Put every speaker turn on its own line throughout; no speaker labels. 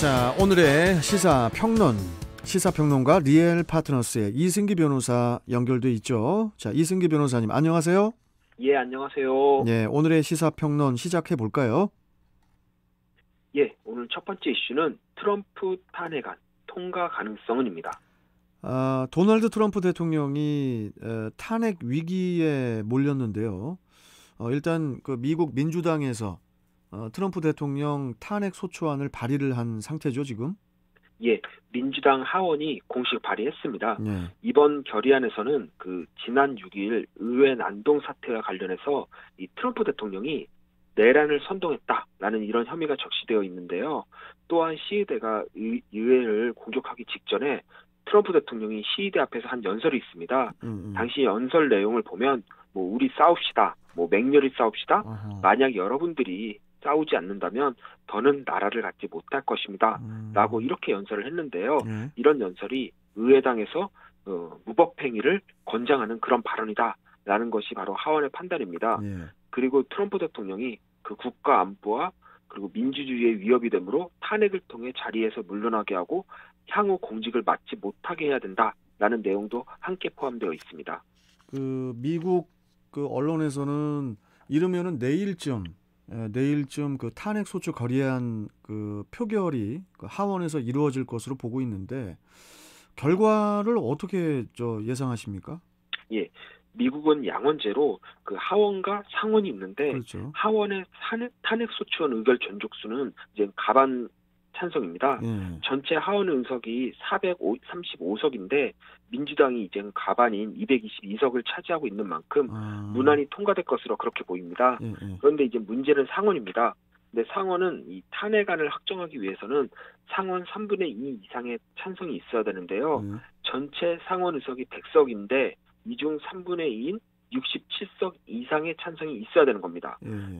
자, 오늘의 시사평론가 리엘 파트너스의 이승기 변호사 연결돼 있죠. 자, 이승기 변호사님 안녕하세요.
예, 안녕하세요.
예, 오늘의 시사평론 시작해 볼까요?
예, 오늘 첫 번째 이슈는 트럼프 탄핵안 통과 가능성은입니다.
도널드 트럼프 대통령이 탄핵 위기에 몰렸는데요. 일단 그 미국 민주당에서 트럼프 대통령 탄핵 소추안을 발의를 한 상태죠, 지금?
예, 민주당 하원이 공식 발의했습니다.
네.
이번 결의안에서는 지난 6일 의회 난동 사태와 관련해서 이 트럼프 대통령이 내란을 선동했다라는 이런 혐의가 적시되어 있는데요. 또한 시위대가 의회를 공격하기 직전에 트럼프 대통령이 시위대 앞에서 한 연설이 있습니다. 당시 연설 내용을 보면 우리 싸웁시다, 맹렬히 싸웁시다. 만약 여러분들이 싸우지 않는다면 더는 나라를 갖지 못할 것입니다. 라고 이렇게 연설을 했는데요. 이런 연설이 의회당에서 무법행위를 권장하는 그런 발언이다. 라는 것이 바로 하원의 판단입니다. 그리고 트럼프 대통령이 그 국가 안보와 그리고 민주주의의 위협이 되므로 탄핵을 통해 자리에서 물러나게 하고 향후 공직을 맡지 못하게 해야 된다라는 내용도 함께 포함되어 있습니다.
미국 언론에서는 이르면은 내일쯤 그 탄핵 소추 결의안 표결이 하원에서 이루어질 것으로 보고 있는데 결과를 어떻게 예상하십니까?
예, 미국은 양원제로 하원과 상원이 있는데
그렇죠.
하원의 탄핵 소추안 의결 전족수는 이제 가반 찬성입니다. 전체 하원 의석이 435석인데 민주당이 이제 가반인 222석을 차지하고 있는 만큼 무난히 통과될 것으로 그렇게 보입니다. 그런데 이제 문제는 상원입니다. 근데 상원은 이 탄핵안을 확정하기 위해서는 상원 3분의 2 이상의 찬성이 있어야 되는데요. 전체 상원 의석이 100석인데 이 중 3분의 2인 67석 이상의 찬성이 있어야 되는 겁니다.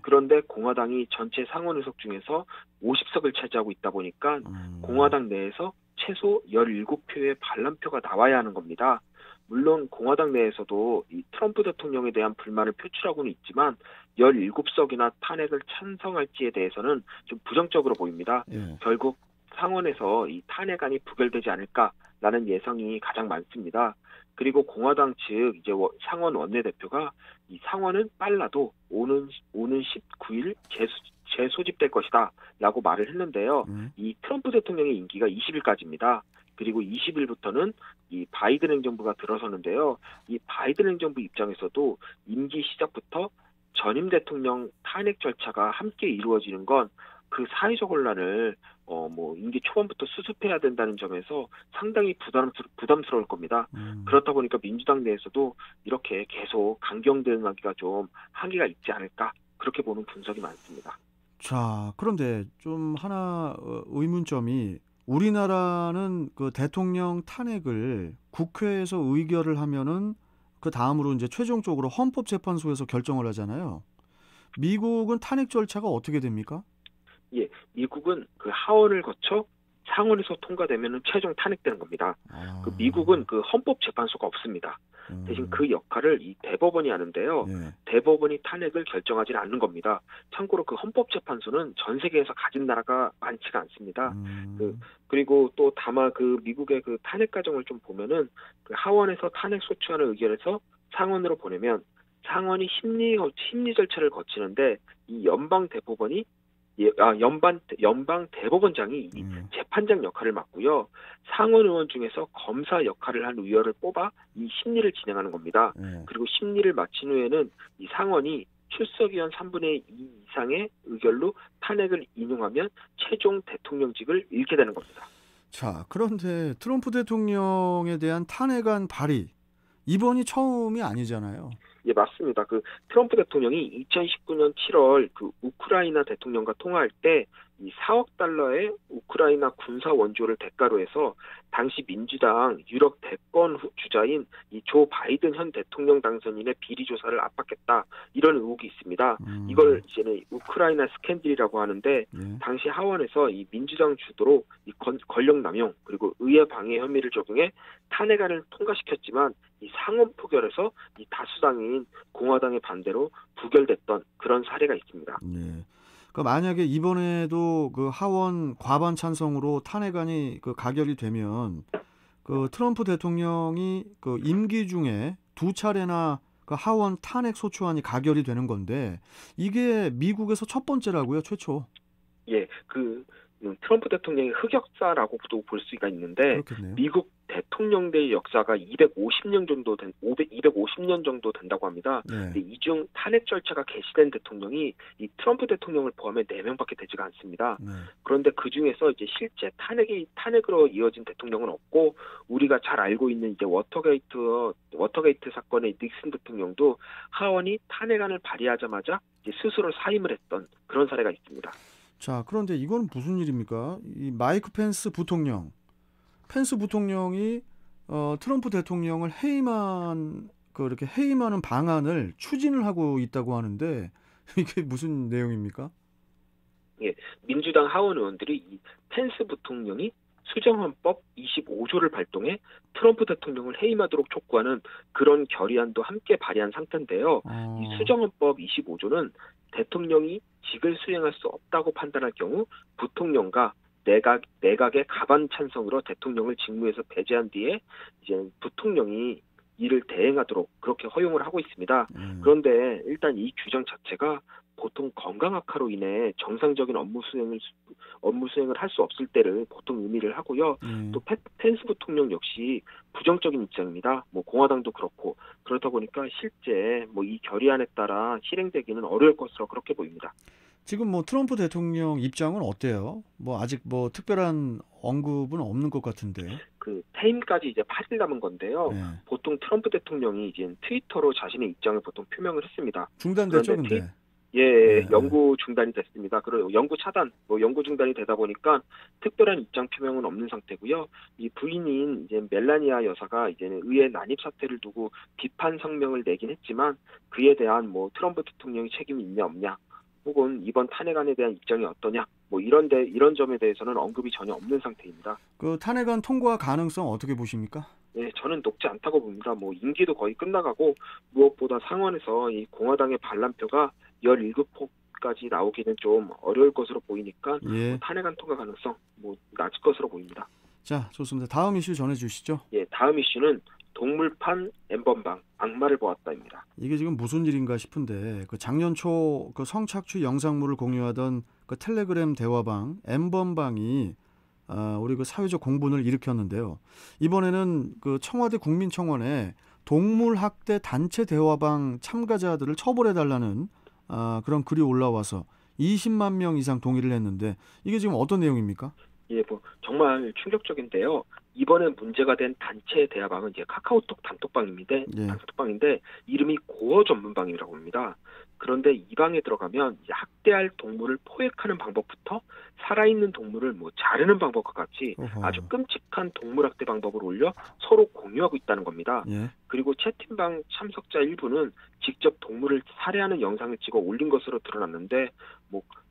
그런데 공화당이 전체 상원 의석 중에서 50석을 차지하고 있다 보니까 공화당 내에서 최소 17표의 반란표가 나와야 하는 겁니다. 물론 공화당 내에서도 이 트럼프 대통령에 대한 불만을 표출하고는 있지만 17석이나 탄핵을 찬성할지에 대해서는 좀 부정적으로 보입니다. 결국 상원에서 이 탄핵안이 부결되지 않을까라는 예상이 가장 많습니다. 그리고 공화당 측 이제 상원 원내대표가 이 상원은 빨라도 오는 19일 재소집될 것이다라고 말을 했는데요. 이 트럼프 대통령의 임기가 20일까지입니다. 그리고 20일부터는 이 바이든 행정부가 들어서는데요. 이 바이든 행정부 입장에서도 임기 시작부터 전임 대통령 탄핵 절차가 함께 이루어지는 건 그 사회적 혼란을 임기 초반부터 수습해야 된다는 점에서 상당히 부담스러울 겁니다. 그렇다 보니까 민주당 내에서도 이렇게 계속 강경 대응하기가 좀 한계가 있지 않을까 그렇게 보는 분석이 많습니다.
자, 그런데 좀 하나 의문점이 우리나라는 대통령 탄핵을 국회에서 의결을 하면은 그 다음으로 이제 최종적으로 헌법재판소에서 결정을 하잖아요. 미국은 탄핵 절차가 어떻게 됩니까?
예, 미국은 하원을 거쳐 상원에서 통과되면 최종 탄핵되는 겁니다. 미국은 헌법재판소가 없습니다. 대신 그 역할을 이 대법원이 하는데요. 대법원이 탄핵을 결정하지는 않는 겁니다. 참고로 헌법재판소는 전 세계에서 가진 나라가 많지가 않습니다. 그리고 또 다만 미국의 탄핵 과정을 좀 보면은 하원에서 탄핵 소추안을 의결해서 상원으로 보내면 상원이 심리 절차를 거치는데 이 연방 대법원장이 이 재판장 역할을 맡고요. 상원 의원 중에서 검사 역할을 한 의원을 뽑아 이 심리를 진행하는 겁니다. 그리고 심리를 마친 후에는 이 상원이 출석의원 3분의 2 이상의 의결로 탄핵을 인용하면 최종 대통령직을 잃게 되는 겁니다.
자, 그런데 트럼프 대통령에 대한 탄핵안 발의 이번이 처음이 아니잖아요.
예, 맞습니다. 트럼프 대통령이 2019년 7월 우크라이나 대통령과 통화할 때 이 4억 달러의 우크라이나 군사 원조를 대가로 해서 당시 민주당 유력 대권 주자인 이 조 바이든 현 대통령 당선인의 비리 조사를 압박했다. 이런 의혹이 있습니다. 이걸 이제는 우크라이나 스캔들이라고 하는데 당시 하원에서 이 민주당 주도로 이 권력 남용 그리고 의회 방해 혐의를 적용해 탄핵안을 통과시켰지만 이 상원 표결에서 이 다수당인 공화당의 반대로 부결됐던 그런 사례가 있습니다.
네. 만약에 이번에도 그 하원 과반 찬성으로 탄핵안이 그 가결이 되면 그 트럼프 대통령이 그 임기 중에 두 차례나 그 하원 탄핵 소추안이 가결이 되는 건데 이게 미국에서 첫 번째라고요, 최초.
예, 트럼프 대통령의 흑역사라고도 볼 수가 있는데
그렇겠네요.
미국 대통령대의 역사가 250년 정도 된다고 합니다.
네.
이 중 탄핵 절차가 개시된 대통령이 이 트럼프 대통령을 포함해 4명밖에 되지가 않습니다.
네.
그런데 그 중에서 이제 실제 탄핵으로 이어진 대통령은 없고 우리가 잘 알고 있는 이제 워터게이트 사건의 닉슨 대통령도 하원이 탄핵안을 발의하자마자 이제 스스로 사임을 했던 그런 사례가 있습니다.
자, 그런데 이건 무슨 일입니까? 이 마이크 펜스 부통령이 트럼프 대통령을 이렇게 해임하는 방안을 추진을 하고 있다고 하는데 이게 무슨 내용입니까?
예, 민주당 하원 의원들이 이 펜스 부통령이 수정헌법 25조를 발동해 트럼프 대통령을 해임하도록 촉구하는 그런 결의안도 함께 발의한 상태인데요. 이 수정헌법 25조는 대통령이 직을 수행할 수 없다고 판단할 경우 부통령과 내각의 가반 찬성으로 대통령을 직무에서 배제한 뒤에 이제 부통령이 이를 대행하도록 그렇게 허용을 하고 있습니다. 그런데 일단 이 규정 자체가 보통 건강 악화로 인해 정상적인 업무 수행을 할 수 없을 때를 보통 의미를 하고요. 또 펜스 부통령 역시 부정적인 입장입니다. 뭐 공화당도 그렇고 그렇다 보니까 실제 뭐 이 결의안에 따라 실행되기는 어려울 것으로 그렇게 보입니다.
지금 뭐 트럼프 대통령 입장은 어때요? 뭐 아직 뭐 특별한 언급은 없는 것 같은데.
퇴임까지 이제 8일 남은 건데요.
네.
보통 트럼프 대통령이 이제 트위터로 자신의 입장을 보통 표명을 했습니다.
중단됐죠, 근데.
네. 연구 중단이 됐습니다. 그리고 연구 차단, 연구 중단이 되다 보니까 특별한 입장 표명은 없는 상태고요. 이 부인인 이제 멜라니아 여사가 이제는 의회 난입 사태를 두고 비판 성명을 내긴 했지만 그에 대한 뭐 트럼프 대통령이 책임이 있냐 없냐, 혹은 이번 탄핵안에 대한 입장이 어떠냐, 뭐 이런 점에 대해서는 언급이 전혀 없는 상태입니다.
그 탄핵안 통과 가능성 어떻게 보십니까?
네, 저는 높지 않다고 봅니다. 뭐 임기도 거의 끝나가고 무엇보다 상원에서 이 공화당의 반란표가 17표까지 나오기는 좀 어려울 것으로 보이니까 탄핵안 통과 가능성 낮을 것으로 보입니다.
자, 좋습니다. 다음 이슈 전해주시죠.
예, 다음 이슈는 동물판 N번방 악마를 보았다입니다.
이게 지금 무슨 일인가 싶은데 그 작년 초 그 성착취 영상물을 공유하던 그 텔레그램 대화방 N번방이 우리 그 사회적 공분을 일으켰는데요. 이번에는 그 청와대 국민청원에 동물학대 단체 대화방 참가자들을 처벌해달라는 그런 글이 올라와서 20만 명 이상 동의를 했는데 이게 지금 어떤 내용입니까?
예, 정말 충격적인데요. 이번에 문제가 된 단체 대화방은 이제 카카오톡 단톡방인데 이름이 고어 전문방이라고 합니다. 그런데 이 방에 들어가면 이제 학대할 동물을 포획하는 방법부터 살아있는 동물을 자르는 방법과 같이 아주 끔찍한 동물 학대 방법을 올려 서로 공유하고 있다는 겁니다. 그리고 채팅방 참석자 일부는 직접 동물을 살해하는 영상을 찍어 올린 것으로 드러났는데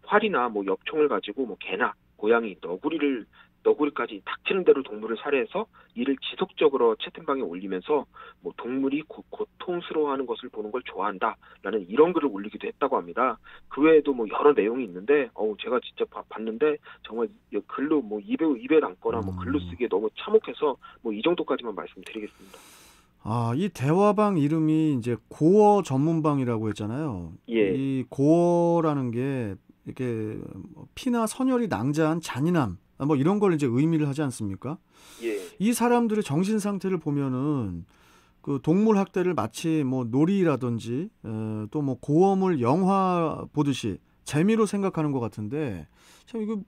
활이나 엽총을 가지고 개나 고양이, 너구리까지 닥치는 대로 동물을 살해해서 이를 지속적으로 채팅방에 올리면서 동물이 고통스러워하는 것을 보는 걸 좋아한다라는 이런 글을 올리기도 했다고 합니다. 그 외에도 여러 내용이 있는데 제가 진짜 봤는데 정말 글로 입에 담거나 글로 쓰기에 너무 참혹해서 이 정도까지만 말씀드리겠습니다.
이 대화방 이름이 이제 고어 전문방이라고 했잖아요.
예.
이 고어라는 게 이렇게 피나 선혈이 낭자한 잔인함 이런 걸 이제 의미를 하지 않습니까?
예.
이 사람들의 정신 상태를 보면은 그 동물 학대를 마치 놀이라든지 또 고어물 영화 보듯이 재미로 생각하는 것 같은데 참 이거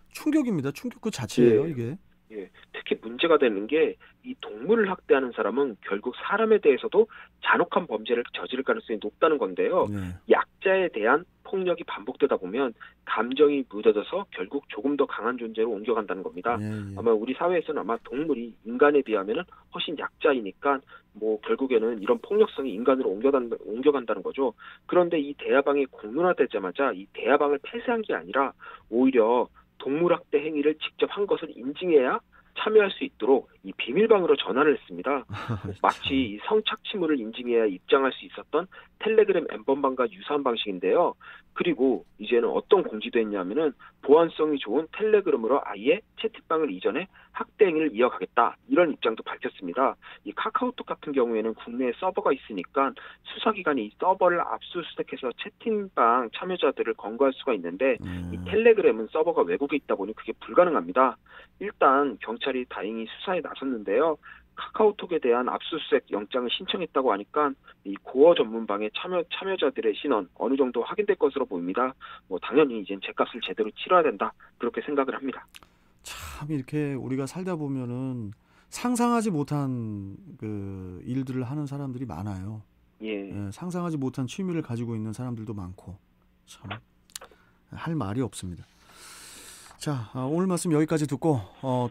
충격입니다. 충격 그 자체예요, 이게.
예. 특히 문제가 되는 게 이 동물을 학대하는 사람은 결국 사람에 대해서도 잔혹한 범죄를 저지를 가능성이 높다는 건데요. 약자에 대한 폭력이 반복되다 보면 감정이 묻어져서 결국 조금 더 강한 존재로 옮겨간다는 겁니다. 아마 우리 사회에서는 아마 동물이 인간에 비하면 훨씬 약자이니까 결국에는 이런 폭력성이 인간으로 옮겨간다는 거죠. 그런데 이 대화방이 공론화되자마자 이 대화방을 폐쇄한 게 아니라 오히려 동물학대 행위를 직접 한 것을 인증해야 참여할 수 있도록 이 비밀방으로 전환을 했습니다. 마치 이 성착취물을 인증해야 입장할 수 있었던 텔레그램 엠번방과 유사한 방식인데요. 그리고 이제는 어떤 공지도 했냐면은 보안성이 좋은 텔레그램으로 아예 채팅방을 이전해 학대 행위를 이어가겠다, 이런 입장도 밝혔습니다. 이 카카오톡 같은 경우에는 국내에 서버가 있으니까 수사기관이 이 서버를 압수수색해서 채팅방 참여자들을 검거할 수가 있는데 이 텔레그램은 서버가 외국에 있다 보니 그게 불가능합니다. 일단 경찰이 다행히 수사에 나섰는데요. 카카오톡에 대한 압수수색 영장을 신청했다고 하니까 이 고어 전문방의 참여자들의 신원 어느 정도 확인될 것으로 보입니다. 뭐 당연히 이젠 제값을 제대로 치러야 된다, 그렇게 생각을 합니다.
참 이렇게 우리가 살다 보면은 상상하지 못한 그 일들을 하는 사람들이 많아요.
예.
상상하지 못한 취미를 가지고 있는 사람들도 많고 참 할 말이 없습니다. 자, 오늘 말씀 여기까지 듣고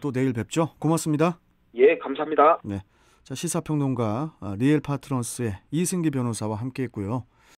또 내일 뵙죠. 고맙습니다.
예, 감사합니다.
네, 자, 시사평론가 리엘 파트너스의 이승기 변호사와 함께했고요.